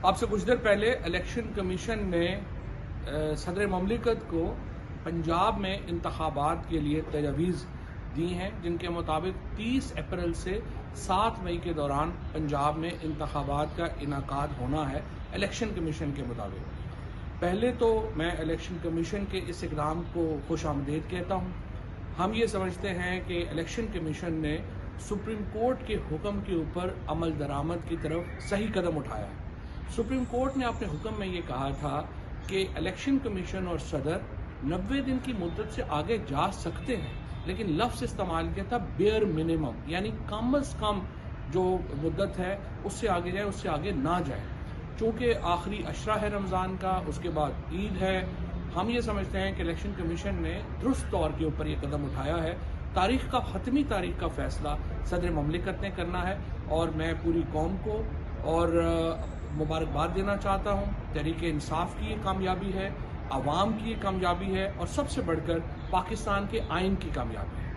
اب سے کچھ دیر پہلے الیکشن کمیشن نے صدر مملکت کو پنجاب میں انتخابات کے لیے تجاویز دی ہیں، جن کے مطابق 30 اپریل سے 7 مئی کے دوران پنجاب میں انتخابات کا انعقاد ہونا ہے الیکشن کمیشن کے مطابق۔ پہلے تو میں الیکشن کمیشن کے اس اقدام کو خوش آمدید کہتا ہوں۔ ہم یہ سمجھتے ہیں کہ الیکشن کمیشن نے سپریم کورٹ کے حکم کے اوپر عمل درآمد کی طرف صحیح قدم اٹھایا ہے۔ سپریم کورٹ نے اپنے حکم میں یہ کہا تھا کہ الیکشن کمیشن اور صدر 90 دن کی مدت سے آگے جا سکتے ہیں، لیکن لفظ استعمال کیا تھا بیئر منیمم، یعنی کم از کم جو مدت ہے اس سے آگے جائے، اس سے آگے نہ جائے۔ چونکہ آخری عشرہ ہے رمضان کا، اس کے بعد عید ہے، ہم یہ سمجھتے ہیں کہ الیکشن کمیشن نے درست طور کے اوپر یہ قدم اٹھایا ہے۔ حتمی تاریخ کا فیصلہ صدر مملکت نے کرنا ہے، اور میں پوری قوم کو اور مبارکباد دینا چاہتا ہوں۔ تحریک انصاف کی یہ کامیابی ہے، عوام کی یہ کامیابی ہے، اور سب سے بڑھ کر پاکستان کے آئین کی کامیابی ہے۔